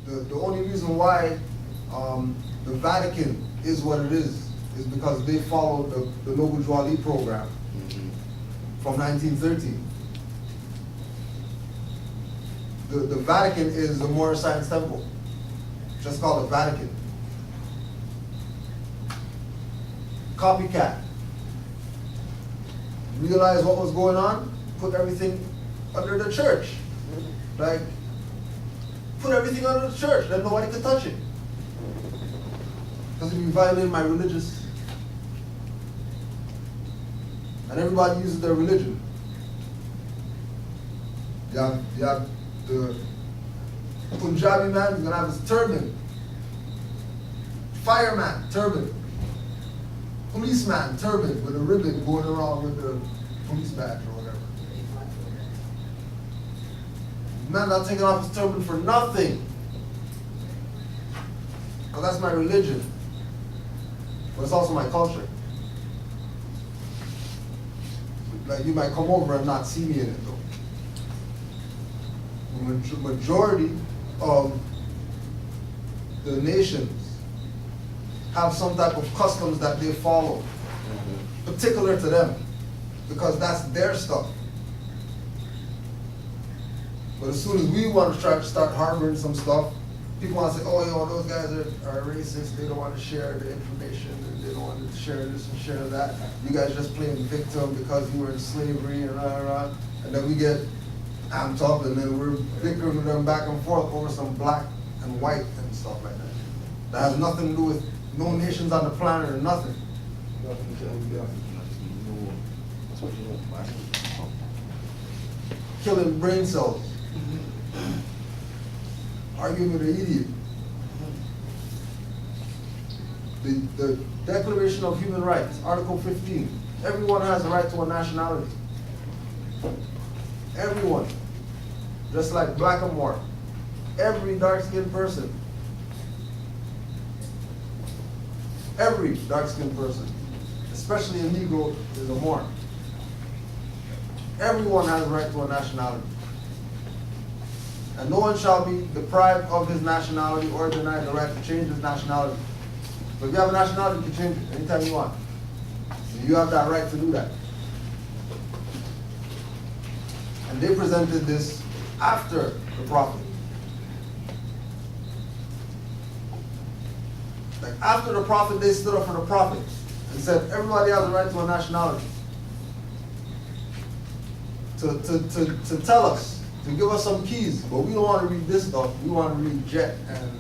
the only reason why the Vatican is what it is because they followed the Noble Joali program from 1913. The Vatican is the Moorish Science Temple, just called the Vatican. Copycat. Realize what was going on, put everything under the church. Like, put everything under the church, then nobody could touch it. Because if you violate my religious, and everybody uses their religion. You have the Punjabi man, he's gonna have his turban. Fireman, turban. Policeman, turban with a ribbon going around with the police badge or whatever. Man not taking off his turban for nothing. Because that's my religion. But it's also my culture. Like, you might come over and not see me in it though. The majority of the nations have some type of customs that they follow, particular to them, because that's their stuff. But as soon as we want to try to start harboring some stuff, people want to say, oh, yo, those guys are racist, they don't want to share the information, and they don't want to share this and share that. You guys just playing victim because you were in slavery and rah. And then we get amped up and then we're bickering with them back and forth over some black and white and stuff like that. That has nothing to do with no nations on the planet or nothing. Killing brain cells. Arguing with an idiot. The Declaration of Human Rights, Article 15. Everyone has a right to a nationality. Everyone. Just like black and white. Every dark-skinned person. Every dark-skinned person, especially a Negro, is a Moor. Everyone has a right to a nationality. And no one shall be deprived of his nationality or denied the right to change his nationality. But if you have a nationality, you can change it anytime you want. So you have that right to do that. And they presented this after the Prophet. Like after the Prophet, they stood up for the Prophet and said, everybody has a right to a nationality. To tell us, to give us some keys, but we don't want to read this stuff. We want to read Jet and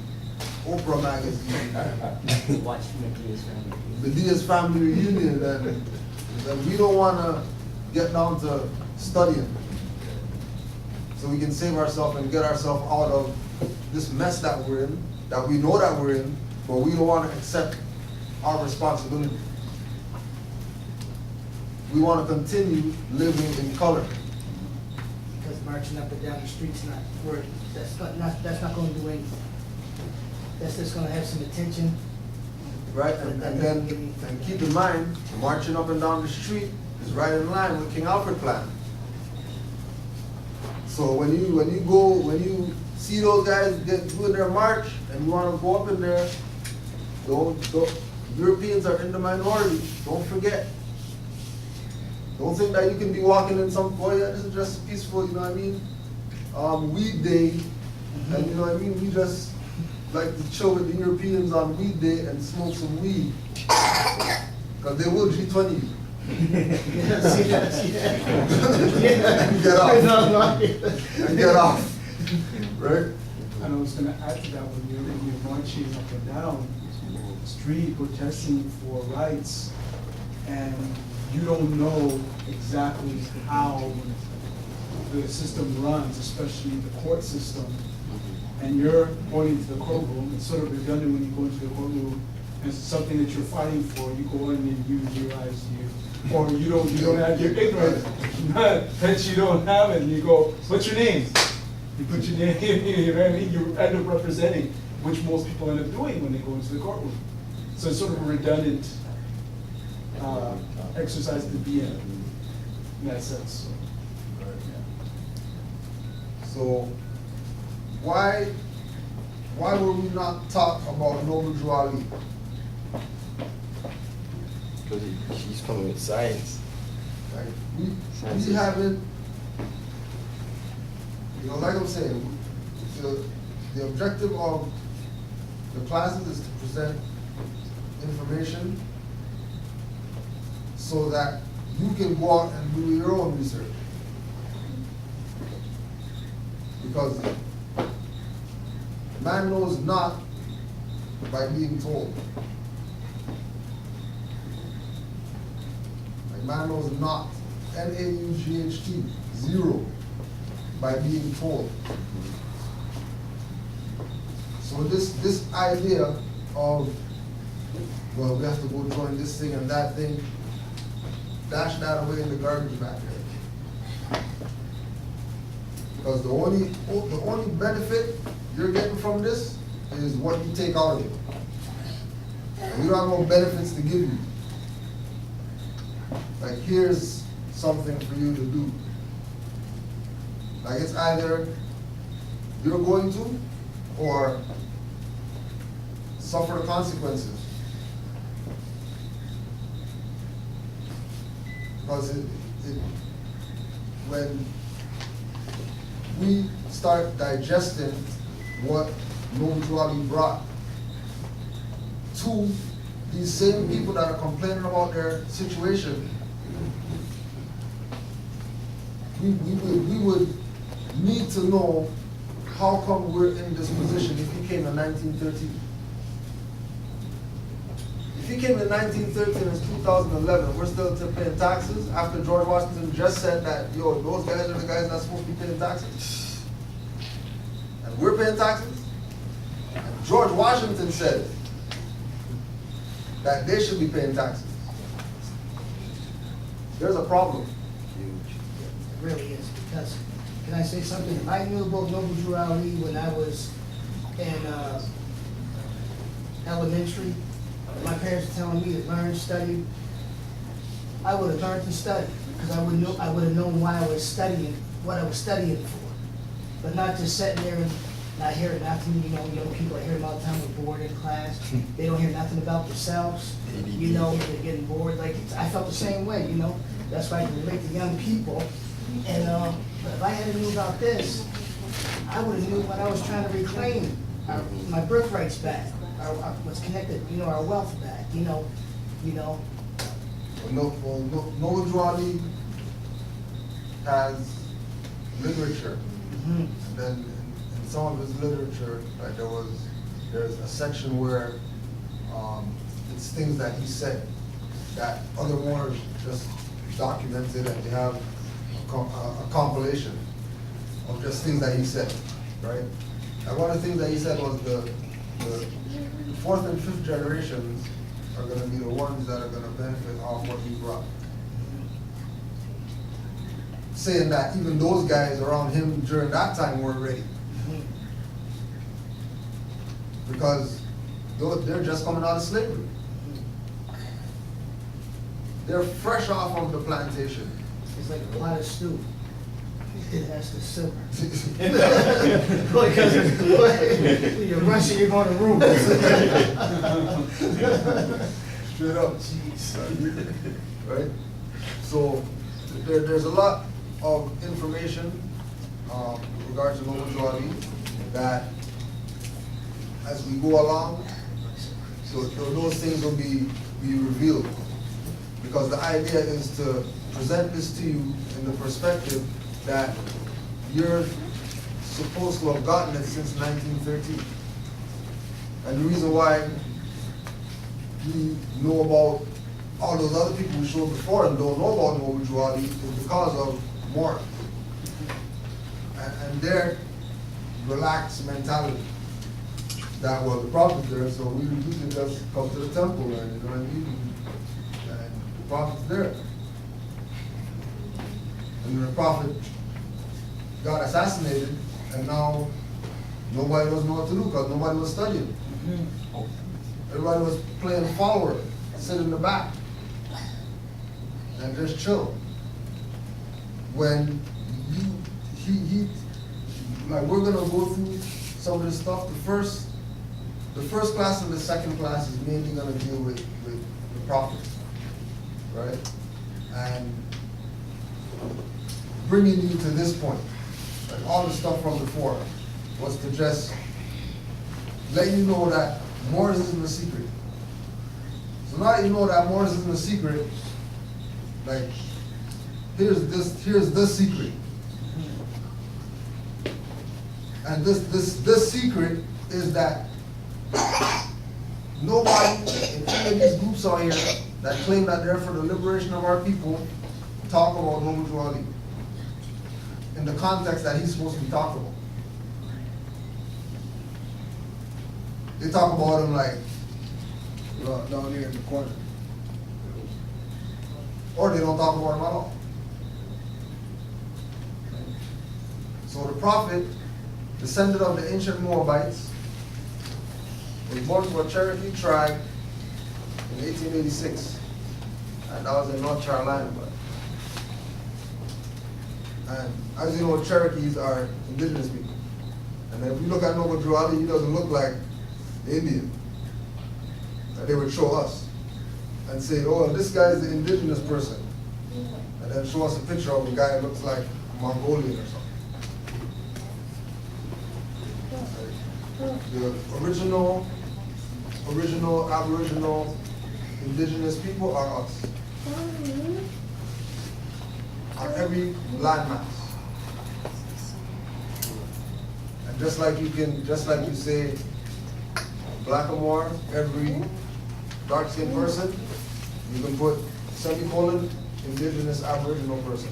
Oprah magazine. Watch the Diaz family reunion, and we don't want to get down to studying. So we can save ourselves and get ourselves out of this mess that we're in, that we know that we're in, but we don't want to accept our responsibility. We want to continue living in color. Because marching up and down the street's not work. That's not going to do anything. That's just going to have some attention. Right, and keep in mind, marching up and down the street is right in line with King Alfred's plan. So when you see those guys doing their march and you want to go up in there, Europeans are in the minority. Don't forget. Don't think that you can be walking in some, oh yeah, this is just peaceful, you know what I mean? Weed day, and you know what I mean? We just like to chill with the Europeans on weed day and smoke some weed. Because they will G20 you. And get off. And get off. Right? And I was going to add to that, when you're marching up and down the street protesting for rights, and you don't know exactly how the system runs, especially the court system, and you're going into the courtroom. It's sort of redundant when you go into the courtroom and it's something that you're fighting for. You go in and you realize or you don't have, you're ignorant that you don't have it, and you go, what's your name? You put your name, you know what I mean? You end up representing, which most people end up doing when they go into the courtroom. So it's sort of a redundant exercise to be in that sense. So why why were we not taught about Noble Drew Ali? Because he's coming with science. Like, we haven't, you know, like I'm saying, the objective of the classes is to present information so that you can go out and do your own research. Because man knows not by being told. Like man knows not, N-A-U-G-H-T, zero, by being told. So this idea of, well, we have to go join this thing and that thing, dash that away in the garbage back there. Because the only benefit you're getting from this is what you take out of it. And you don't have no benefits to give you. Like, here's something for you to do. Like, it's either you're going to or suffer the consequences. Because when we start digesting what Noble Drew Ali brought to these same people that are complaining about their situation, we would need to know how come we're in this position if he came in 1913. If he came in 1913 and it's 2011, we're still paying taxes after George Washington just said that, yo, those guys are the guys not supposed to be paying taxes. And we're paying taxes? And George Washington said that they should be paying taxes. There's a problem. It really is, because, can I say something? If I knew about Noble Drew Ali when I was in elementary, my parents were telling me to learn, study, I would have learned to study, because I would have known why I was studying, what I was studying for. But not just sitting there and not hearing nothing, you know, young people I hear about the time we're bored in class, they don't hear nothing about themselves, you know, they're getting bored, like, I felt the same way, you know, that's why I can relate to young people, and, but if I had knew about this, I would have knew what I was trying to reclaim, my birthrights back, what's connected, you know, our wealth back, you know. Noble Drew Ali has literature, and then in some of his literature, like there's a section where it's things that he said that other Moors just documented, and they have a compilation of just things that he said, right? And one of the things that he said was the fourth and fifth generations are going to be the ones that are going to benefit off what he brought. Saying that even those guys around him during that time weren't ready. Because they're just coming out of slavery. They're fresh off of the plantation. It's like a pot of stew. It has to simmer. Because when you're rushing, you're going to room. Straight up. Jeez. Right? So there's a lot of information with regards to Noble Drew Ali that as we go along, so those things will be revealed. Because the idea is to present this to you in the perspective that you're supposed to have gotten it since 1913. And the reason why we know about all those other people we showed before and don't know about Noble Drew Ali is because of Moors. And their relaxed mentality. That was the prophet there, so we can just come to the temple and, you know what I mean? And the prophet's there. And the prophet got assassinated, and now nobody doesn't know what to do because nobody was studying. Everybody was playing follower, sit in the back, and just chill. When like we're gonna go through some of this stuff, the first the first class and the second class is mainly gonna deal with the prophet, right? And bringing you to this point, like all the stuff from before, was to just let you know that Moors isn't a secret. So now that you know that Moors isn't a secret, like, here's the secret. And this secret is that nobody in any of these groups out here that claim that they're for the liberation of our people talk about Noble Ali in the context that he's supposed to be talked about. They talk about him like down here in the corner. Or they don't talk about him at all. So the prophet, descendant of the ancient Moabites, was born to a Cherokee tribe in 1886. And that was in North Carolina. And as you know, Cherokees are indigenous people. And if you look at Noble Drew Ali, he doesn't look like Indian. And they would show us and say, oh, this guy is the indigenous person. And then show us a picture of a guy that looks like Mongolian or something. The original Aboriginal indigenous people are us. On every landmass. And just like you say blackamoor, every dark-skinned person, you can put semicolon, indigenous Aboriginal person.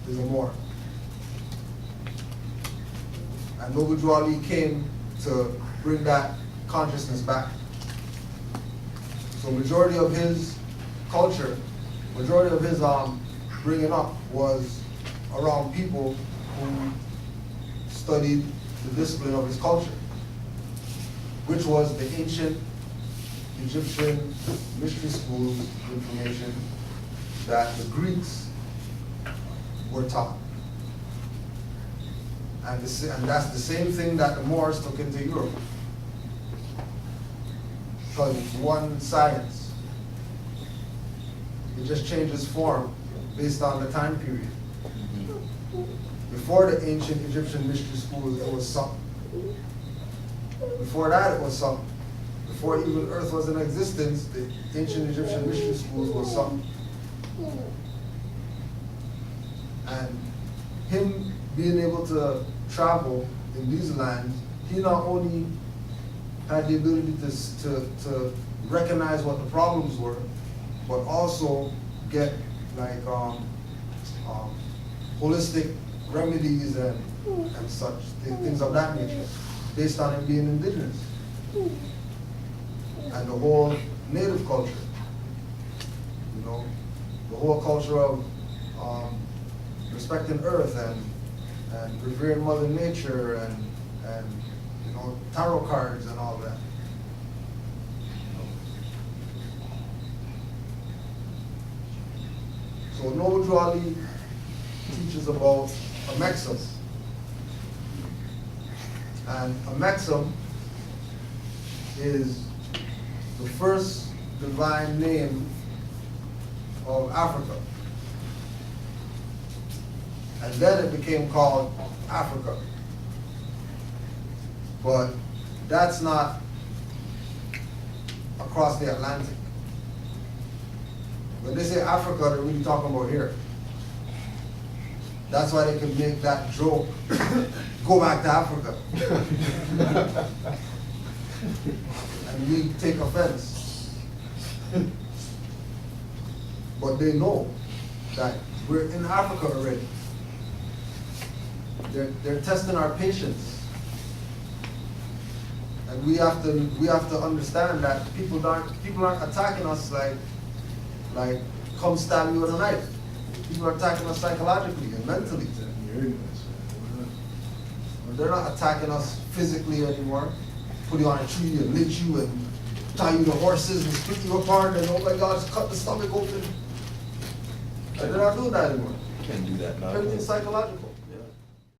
There's a Moor. And Noble Drew Ali came to bring that consciousness back. So majority of his culture, majority of his bringing up was around people who studied the discipline of his culture, which was the ancient Egyptian mystery schools information that the Greeks were taught. And that's the same thing that the Moors took into Europe. Because it's one science. It just changes form based on the time period. Before the ancient Egyptian mystery schools, it was something. Before that, it was something. Before even Earth was in existence, the ancient Egyptian mystery schools was something. And him being able to travel in these lands, he not only had the ability to recognize what the problems were, but also get like holistic remedies and such things of that nature, based on him being indigenous and the whole native culture. You know, the whole culture of respecting Earth and revering Mother Nature and you know, tarot cards and all that. So Noble Drew Ali teaches about a maxim. And a maxim is the first divine name of Africa. And then it became called Africa. But that's not across the Atlantic. When they say Africa, they're really talking about here. That's why they can make that joke, go back to Africa. And we take offense. But they know that we're in Africa already. They're testing our patience. And we have to understand that people aren't attacking us like come stab you with a knife. People are attacking us psychologically and mentally. They're not attacking us physically anymore. Put you on a tree and lynch you and tie you to horses and split you apart and oh my gosh, cut the stomach open. They're not doing that anymore. You can't do that now. Everything's psychological.